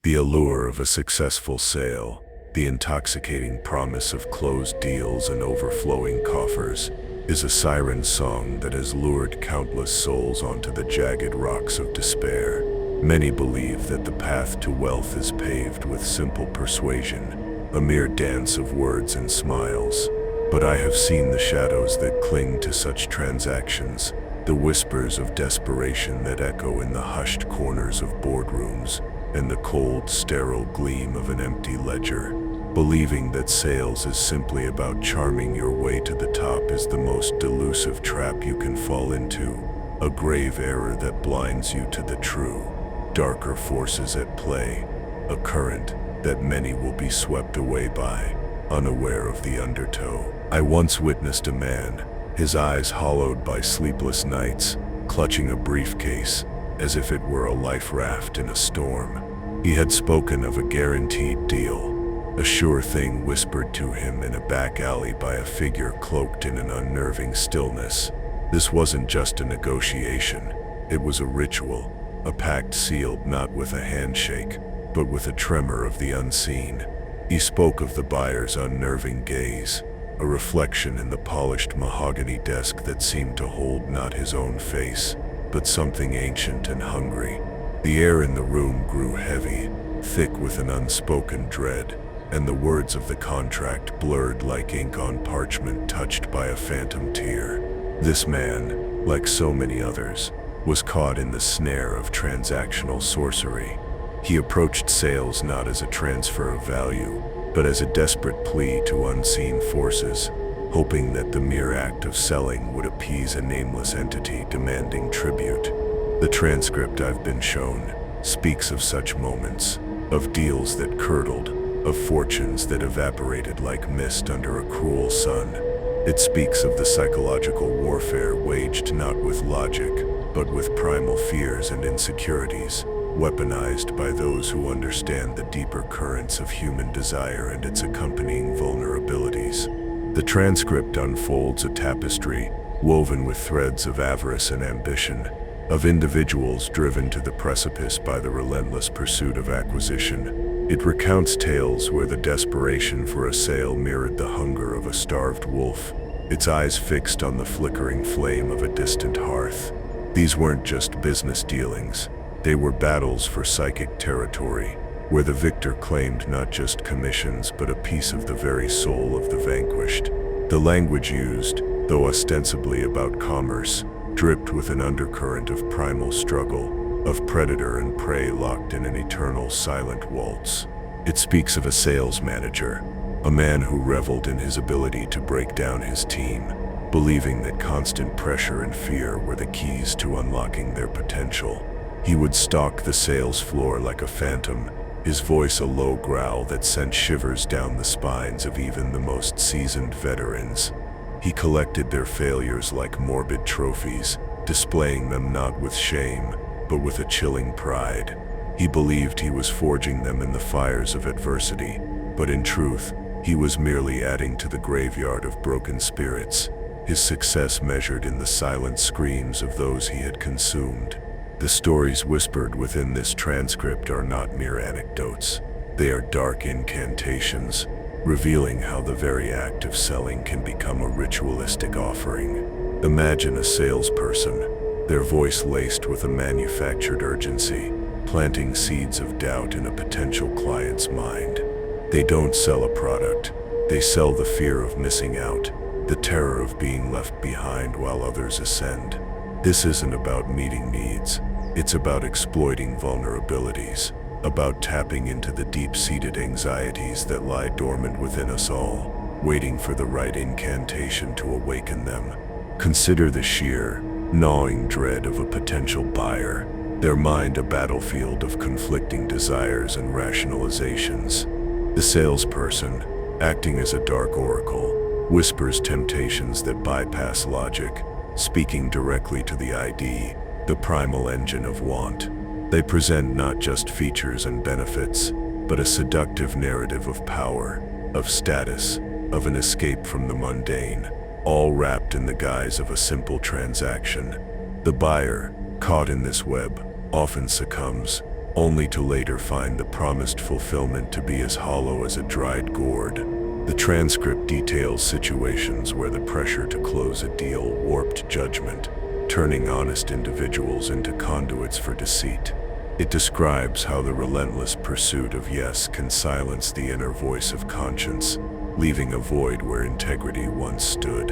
The allure of a successful sale, the intoxicating promise of closed deals and overflowing coffers, is a siren song that has lured countless souls onto the jagged rocks of despair. Many believe that the path to wealth is paved with simple persuasion, a mere dance of words and smiles. But I have seen the shadows that cling to such transactions, the whispers of desperation that echo in the hushed corners of boardrooms, and the cold, sterile gleam of an empty ledger. Believing that sales is simply about charming your way to the top is the most delusive trap you can fall into, a grave error that blinds you to the true, darker forces at play, a current that many will be swept away by, unaware of the undertow. I once witnessed a man, his eyes hollowed by sleepless nights, clutching a briefcase, as if it were a life raft in a storm. He had spoken of a guaranteed deal, a sure thing whispered to him in a back alley by a figure cloaked in an unnerving stillness. This wasn't just a negotiation, it was a ritual, a pact sealed not with a handshake, but with a tremor of the unseen. He spoke of the buyer's unnerving gaze, a reflection in the polished mahogany desk that seemed to hold not his own face, but something ancient and hungry. The air in the room grew heavy, thick with an unspoken dread, and the words of the contract blurred like ink on parchment touched by a phantom tear. This man, like so many others, was caught in the snare of transactional sorcery. He approached sales not as a transfer of value, but as a desperate plea to unseen forces, hoping that the mere act of selling would appease a nameless entity demanding tribute. The transcript I've been shown speaks of such moments, of deals that curdled, of fortunes that evaporated like mist under a cruel sun. It speaks of the psychological warfare waged not with logic, but with primal fears and insecurities, weaponized by those who understand the deeper currents of human desire and its accompanying vulnerabilities. The transcript unfolds a tapestry woven with threads of avarice and ambition, of individuals driven to the precipice by the relentless pursuit of acquisition. It recounts tales where the desperation for a sale mirrored the hunger of a starved wolf, its eyes fixed on the flickering flame of a distant hearth. These weren't just business dealings, they were battles for psychic territory, where the victor claimed not just commissions but a piece of the very soul of the vanquished. The language used, though ostensibly about commerce, dripped with an undercurrent of primal struggle, of predator and prey locked in an eternal silent waltz. It speaks of a sales manager, a man who reveled in his ability to break down his team, believing that constant pressure and fear were the keys to unlocking their potential. He would stalk the sales floor like a phantom, his voice a low growl that sent shivers down the spines of even the most seasoned veterans. He collected their failures like morbid trophies, displaying them not with shame, but with a chilling pride. He believed he was forging them in the fires of adversity, but in truth, he was merely adding to the graveyard of broken spirits, his success measured in the silent screams of those he had consumed. The stories whispered within this transcript are not mere anecdotes. They are dark incantations, revealing how the very act of selling can become a ritualistic offering. Imagine a salesperson, their voice laced with a manufactured urgency, planting seeds of doubt in a potential client's mind. They don't sell a product, they sell the fear of missing out, the terror of being left behind while others ascend. This isn't about meeting needs, it's about exploiting vulnerabilities, about tapping into the deep-seated anxieties that lie dormant within us all, waiting for the right incantation to awaken them. Consider the sheer, gnawing dread of a potential buyer, their mind a battlefield of conflicting desires and rationalizations. The salesperson, acting as a dark oracle, whispers temptations that bypass logic, speaking directly to the ID, the primal engine of want. They present not just features and benefits, but a seductive narrative of power, of status, of an escape from the mundane, all wrapped in the guise of a simple transaction. The buyer, caught in this web, often succumbs, only to later find the promised fulfillment to be as hollow as a dried gourd. The transcript details situations where the pressure to close a deal warped judgment, turning honest individuals into conduits for deceit. It describes how the relentless pursuit of yes can silence the inner voice of conscience, leaving a void where integrity once stood.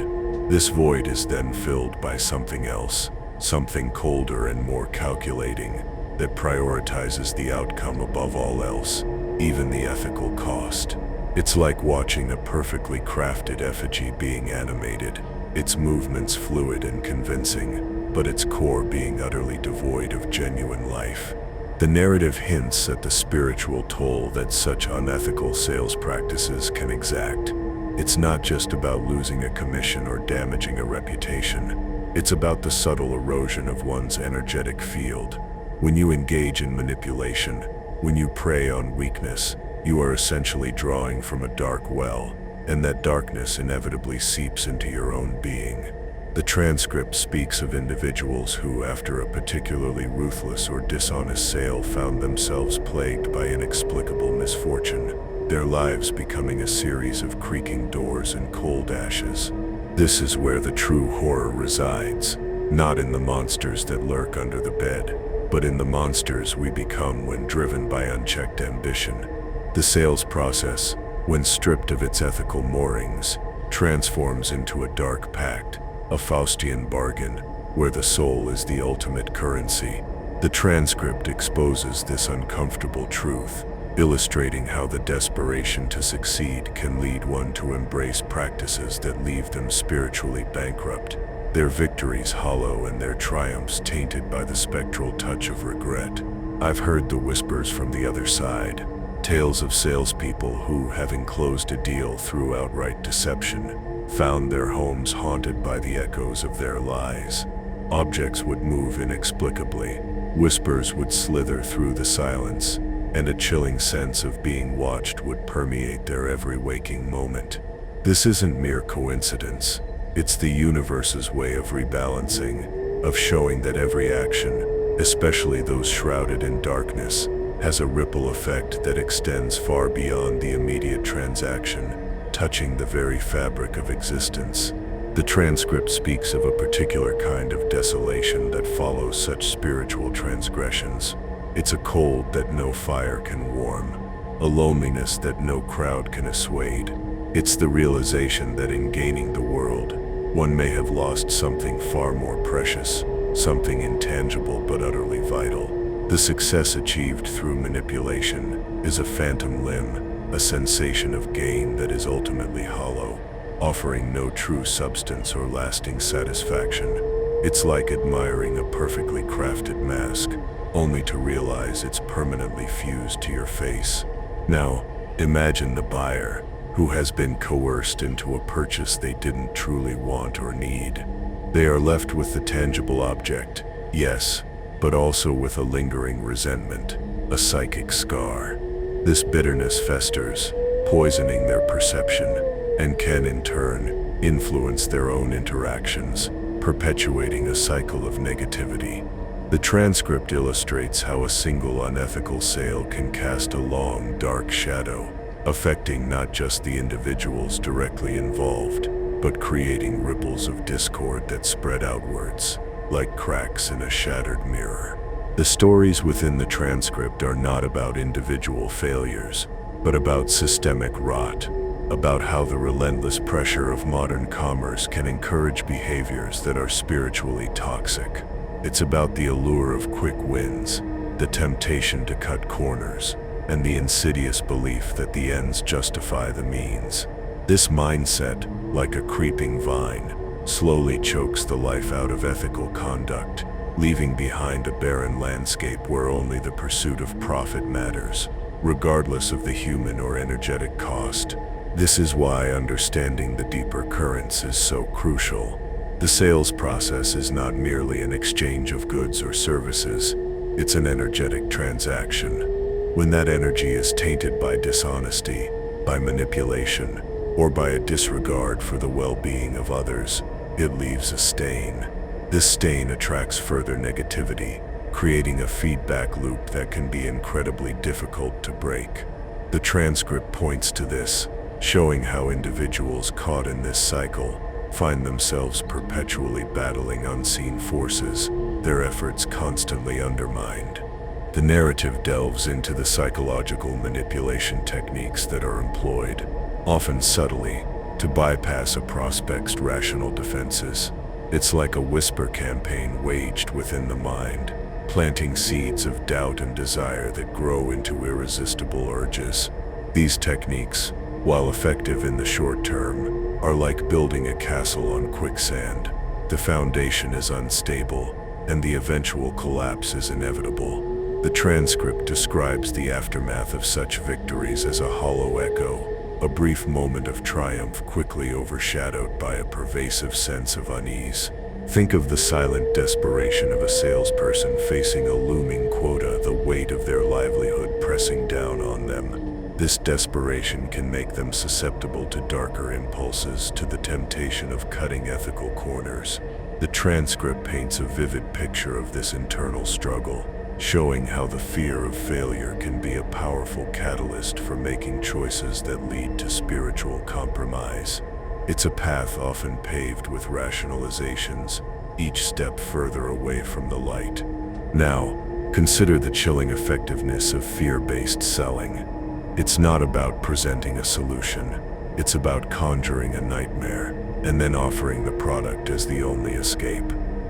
This void is then filled by something else, something colder and more calculating, that prioritizes the outcome above all else, even the ethical cost. It's like watching a perfectly crafted effigy being animated, its movements fluid and convincing, but its core being utterly devoid of genuine life. The narrative hints at the spiritual toll that such unethical sales practices can exact. It's not just about losing a commission or damaging a reputation. It's about the subtle erosion of one's energetic field. When you engage in manipulation, when you prey on weakness, you are essentially drawing from a dark well, and that darkness inevitably seeps into your own being. The transcript speaks of individuals who, after a particularly ruthless or dishonest sale, found themselves plagued by inexplicable misfortune, their lives becoming a series of creaking doors and cold ashes. This is where the true horror resides, not in the monsters that lurk under the bed, but in the monsters we become when driven by unchecked ambition. The sales process, when stripped of its ethical moorings, transforms into a dark pact, a Faustian bargain, where the soul is the ultimate currency. The transcript exposes this uncomfortable truth, illustrating how the desperation to succeed can lead one to embrace practices that leave them spiritually bankrupt, their victories hollow and their triumphs tainted by the spectral touch of regret. I've heard the whispers from the other side, tales of salespeople who, having closed a deal through outright deception, found their homes haunted by the echoes of their lies. Objects would move inexplicably, whispers would slither through the silence, and a chilling sense of being watched would permeate their every waking moment. This isn't mere coincidence. It's the universe's way of rebalancing, of showing that every action, especially those shrouded in darkness, has a ripple effect that extends far beyond the immediate transaction, touching the very fabric of existence. The transcript speaks of a particular kind of desolation that follows such spiritual transgressions. It's a cold that no fire can warm, a loneliness that no crowd can assuage. It's the realization that in gaining the world, one may have lost something far more precious, something intangible but utterly vital. The success achieved through manipulation is a phantom limb, a sensation of gain that is ultimately hollow, offering no true substance or lasting satisfaction. It's like admiring a perfectly crafted mask, only to realize it's permanently fused to your face. Now, imagine the buyer, who has been coerced into a purchase they didn't truly want or need. They are left with the tangible object, yes, but also with a lingering resentment, a psychic scar. This bitterness festers, poisoning their perception, and can in turn influence their own interactions, perpetuating a cycle of negativity. The transcript illustrates how a single unethical sale can cast a long, dark shadow, affecting not just the individuals directly involved, but creating ripples of discord that spread outwards, like cracks in a shattered mirror. The stories within the transcript are not about individual failures, but about systemic rot, about how the relentless pressure of modern commerce can encourage behaviors that are spiritually toxic. It's about the allure of quick wins, the temptation to cut corners, and the insidious belief that the ends justify the means. This mindset, like a creeping vine, slowly chokes the life out of ethical conduct, leaving behind a barren landscape where only the pursuit of profit matters, regardless of the human or energetic cost. This is why understanding the deeper currents is so crucial. The sales process is not merely an exchange of goods or services, it's an energetic transaction. When that energy is tainted by dishonesty, by manipulation, or by a disregard for the well-being of others, it leaves a stain. This stain attracts further negativity, creating a feedback loop that can be incredibly difficult to break. The transcript points to this, showing how individuals caught in this cycle find themselves perpetually battling unseen forces, their efforts constantly undermined. The narrative delves into the psychological manipulation techniques that are employed, often subtly, to bypass a prospect's rational defenses. It's like a whisper campaign waged within the mind, planting seeds of doubt and desire that grow into irresistible urges. These techniques, while effective in the short term, are like building a castle on quicksand. The foundation is unstable, and the eventual collapse is inevitable. The transcript describes the aftermath of such victories as a hollow echo, a brief moment of triumph quickly overshadowed by a pervasive sense of unease. Think of the silent desperation of a salesperson facing a looming quota, the weight of their livelihood pressing down on them. This desperation can make them susceptible to darker impulses, to the temptation of cutting ethical corners. The transcript paints a vivid picture of this internal struggle, showing how the fear of failure can be a powerful catalyst for making choices that lead to spiritual compromise. It's a path often paved with rationalizations, each step further away from the light. Now, consider the chilling effectiveness of fear-based selling. It's not about presenting a solution, it's about conjuring a nightmare, and then offering the product as the only escape.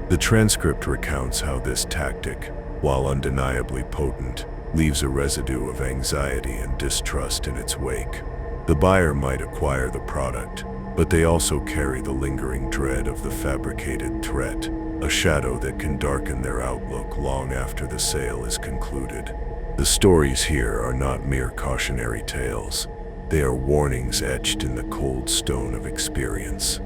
The transcript recounts how this tactic, while undeniably potent, leaves a residue of anxiety and distrust in its wake. The buyer might acquire the product, but they also carry the lingering dread of the fabricated threat, a shadow that can darken their outlook long after the sale is concluded. The stories here are not mere cautionary tales. They are warnings etched in the cold stone of experience.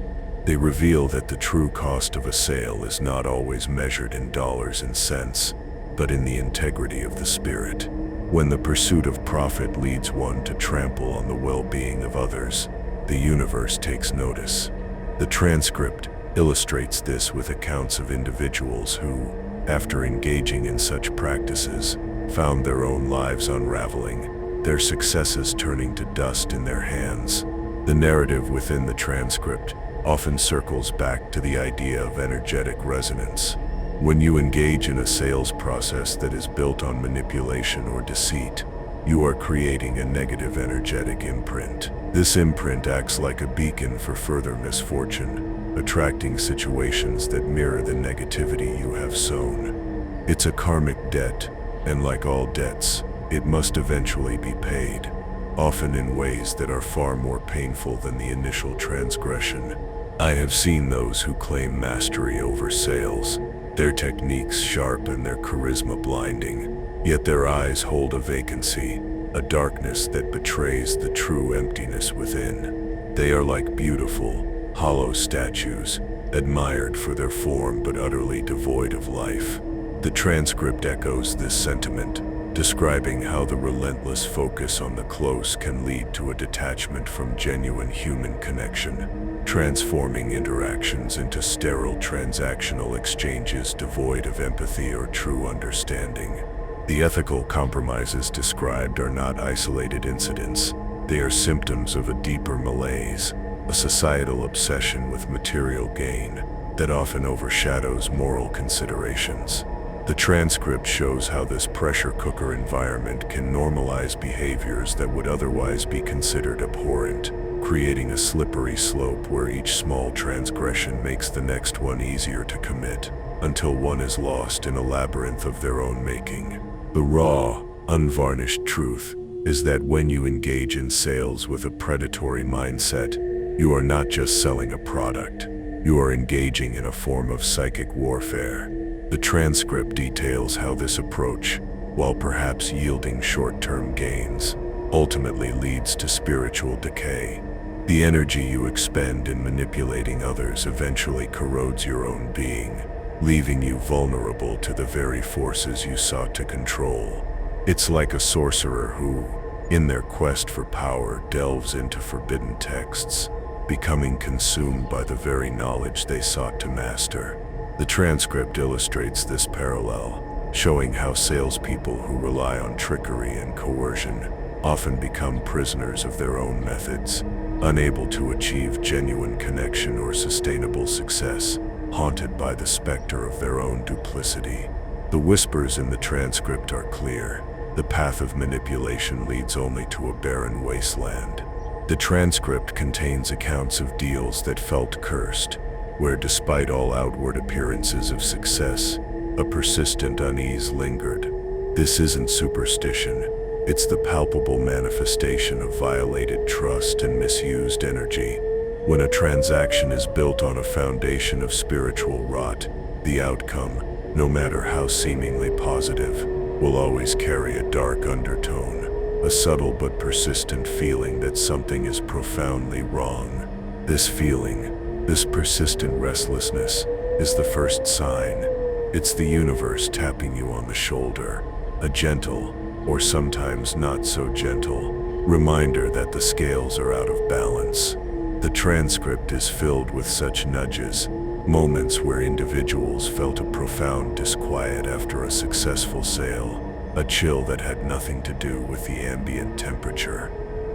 They reveal that the true cost of a sale is not always measured in dollars and cents, but in the integrity of the spirit. When the pursuit of profit leads one to trample on the well-being of others, the universe takes notice. The transcript illustrates this with accounts of individuals who, after engaging in such practices, found their own lives unraveling, their successes turning to dust in their hands. The narrative within the transcript often circles back to the idea of energetic resonance. When you engage in a sales process that is built on manipulation or deceit, you are creating a negative energetic imprint. This imprint acts like a beacon for further misfortune, attracting situations that mirror the negativity you have sown. It's a karmic debt, and like all debts, it must eventually be paid, often in ways that are far more painful than the initial transgression. I have seen those who claim mastery over sales, their techniques sharp and their charisma blinding, yet their eyes hold a vacancy, a darkness that betrays the true emptiness within. They are like beautiful, hollow statues, admired for their form but utterly devoid of life. The transcript echoes this sentiment, describing how the relentless focus on the close can lead to a detachment from genuine human connection, transforming interactions into sterile transactional exchanges devoid of empathy or true understanding. The ethical compromises described are not isolated incidents. They are symptoms of a deeper malaise, a societal obsession with material gain that often overshadows moral considerations. The transcript shows how this pressure cooker environment can normalize behaviors that would otherwise be considered abhorrent, creating a slippery slope where each small transgression makes the next one easier to commit, until one is lost in a labyrinth of their own making. The raw, unvarnished truth is that when you engage in sales with a predatory mindset, you are not just selling a product, you are engaging in a form of psychic warfare. The transcript details how this approach, while perhaps yielding short-term gains, ultimately leads to spiritual decay. The energy you expend in manipulating others eventually corrodes your own being, leaving you vulnerable to the very forces you sought to control. It's like a sorcerer who, in their quest for power, delves into forbidden texts, becoming consumed by the very knowledge they sought to master. The transcript illustrates this parallel, showing how salespeople who rely on trickery and coercion often become prisoners of their own methods, unable to achieve genuine connection or sustainable success, haunted by the specter of their own duplicity. The whispers in the transcript are clear. The path of manipulation leads only to a barren wasteland. The transcript contains accounts of deals that felt cursed, where despite all outward appearances of success, a persistent unease lingered. This isn't superstition. It's the palpable manifestation of violated trust and misused energy. When a transaction is built on a foundation of spiritual rot, the outcome, no matter how seemingly positive, will always carry a dark undertone, a subtle but persistent feeling that something is profoundly wrong. This feeling, this persistent restlessness, is the first sign. It's the universe tapping you on the shoulder, a gentle, or sometimes not so gentle, reminder that the scales are out of balance. The transcript is filled with such nudges, moments where individuals felt a profound disquiet after a successful sale, a chill that had nothing to do with the ambient temperature.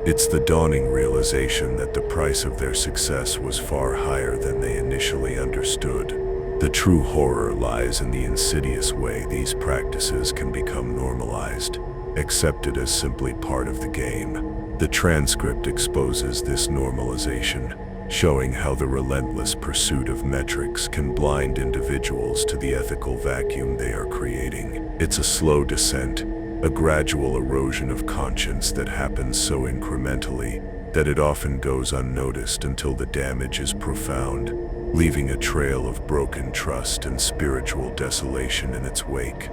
It's the dawning realization that the price of their success was far higher than they initially understood. The true horror lies in the insidious way these practices can become normalized, accepted as simply part of the game. The transcript exposes this normalization, showing how the relentless pursuit of metrics can blind individuals to the ethical vacuum they are creating. It's a slow descent, a gradual erosion of conscience that happens so incrementally that it often goes unnoticed until the damage is profound, leaving a trail of broken trust and spiritual desolation in its wake.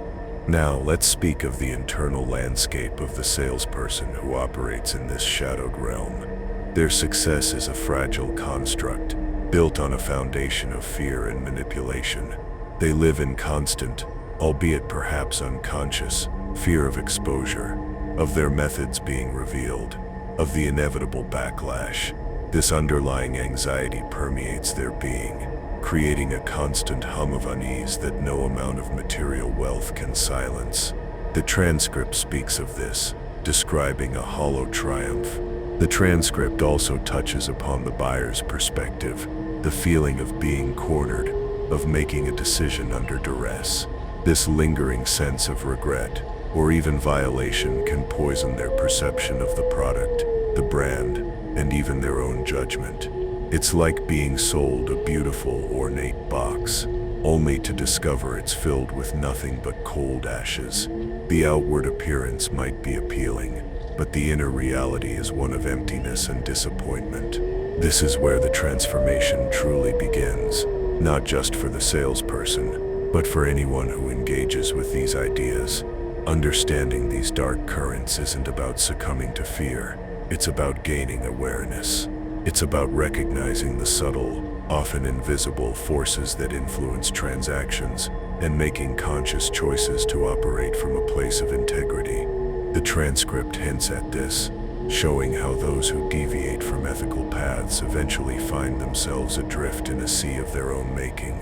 Now, let's speak of the internal landscape of the salesperson who operates in this shadowed realm. Their success is a fragile construct, built on a foundation of fear and manipulation. They live in constant, albeit perhaps unconscious, fear of exposure, of their methods being revealed, of the inevitable backlash. This underlying anxiety permeates their being, creating a constant hum of unease that no amount of material wealth can silence. The transcript speaks of this, describing a hollow triumph. The transcript also touches upon the buyer's perspective, the feeling of being cornered, of making a decision under duress. This lingering sense of regret, or even violation, can poison their perception of the product, the brand, and even their own judgment. It's like being sold a beautiful, ornate box, only to discover it's filled with nothing but cold ashes. The outward appearance might be appealing, but the inner reality is one of emptiness and disappointment. This is where the transformation truly begins, not just for the salesperson, but for anyone who engages with these ideas. Understanding these dark currents isn't about succumbing to fear, it's about gaining awareness. It's about recognizing the subtle, often invisible forces that influence transactions and making conscious choices to operate from a place of integrity. The transcript hints at this, showing how those who deviate from ethical paths eventually find themselves adrift in a sea of their own making.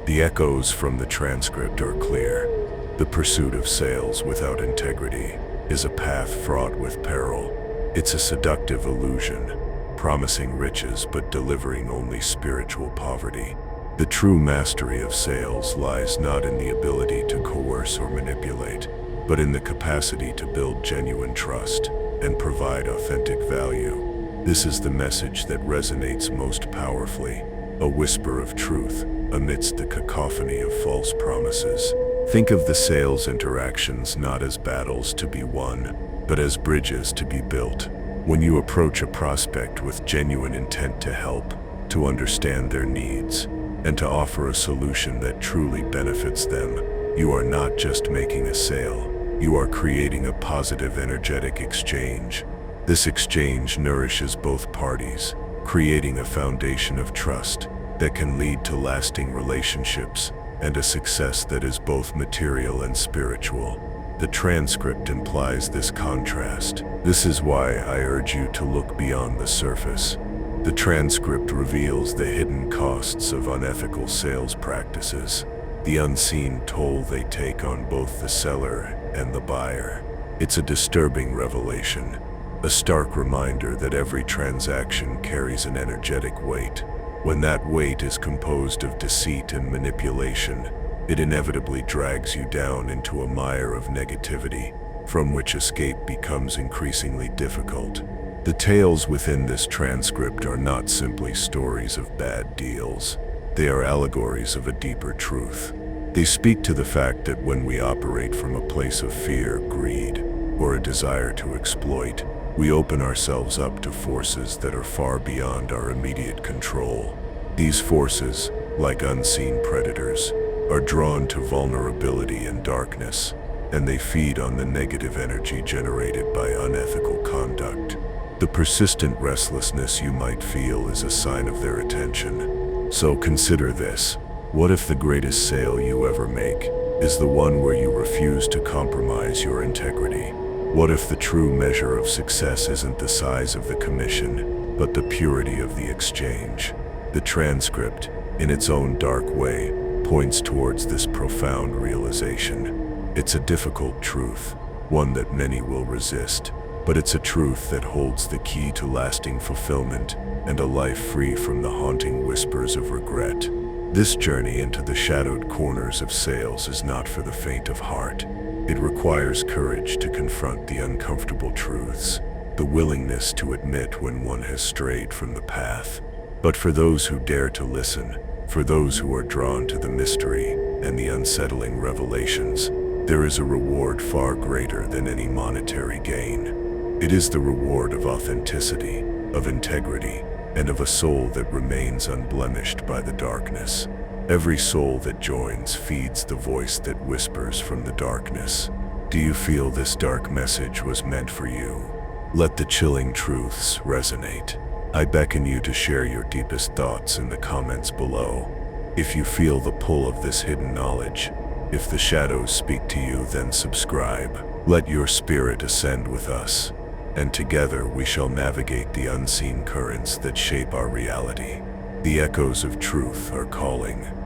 The echoes from the transcript are clear. The pursuit of sales without integrity is a path fraught with peril. It's a seductive illusion, promising riches but delivering only spiritual poverty. The true mastery of sales lies not in the ability to coerce or manipulate, but in the capacity to build genuine trust and provide authentic value. This is the message that resonates most powerfully, a whisper of truth amidst the cacophony of false promises. Think of the sales interactions not as battles to be won, but as bridges to be built. When you approach a prospect with genuine intent to help, to understand their needs, and to offer a solution that truly benefits them, you are not just making a sale. You are creating a positive, energetic exchange. This exchange nourishes both parties, creating a foundation of trust that can lead to lasting relationships and a success that is both material and spiritual. The transcript implies this contrast. This is why I urge you to look beyond the surface. The transcript reveals the hidden costs of unethical sales practices. the unseen toll they take on both the seller and the buyer. It's a disturbing revelation, a stark reminder that every transaction carries an energetic weight. When that weight is composed of deceit and manipulation, it inevitably drags you down into a mire of negativity, from which escape becomes increasingly difficult. The tales within this transcript are not simply stories of bad deals. They are allegories of a deeper truth. They speak to the fact that when we operate from a place of fear, greed, or a desire to exploit, we open ourselves up to forces that are far beyond our immediate control. These forces, like unseen predators, are drawn to vulnerability and darkness, and they feed on the negative energy generated by unethical conduct. The persistent restlessness you might feel is a sign of their attention. So consider this. What if the greatest sale you ever make is the one where you refuse to compromise your integrity? What if the true measure of success isn't the size of the commission, but the purity of the exchange? The transcript, in its own dark way, points towards this profound realization. It's a difficult truth, one that many will resist, but it's a truth that holds the key to lasting fulfillment and a life free from the haunting whispers of regret. This journey into the shadowed corners of sales is not for the faint of heart. It requires courage to confront the uncomfortable truths, the willingness to admit when one has strayed from the path. But for those who dare to listen, for those who are drawn to the mystery and the unsettling revelations, there is a reward far greater than any monetary gain. It is the reward of authenticity, of integrity, and of a soul that remains unblemished by the darkness. Every soul that joins feeds the voice that whispers from the darkness. Do you feel this dark message was meant for you? Let the chilling truths resonate. I beckon you to share your deepest thoughts in the comments below. If you feel the pull of this hidden knowledge, if the shadows speak to you, then subscribe. Let your spirit ascend with us, and together we shall navigate the unseen currents that shape our reality. The echoes of truth are calling.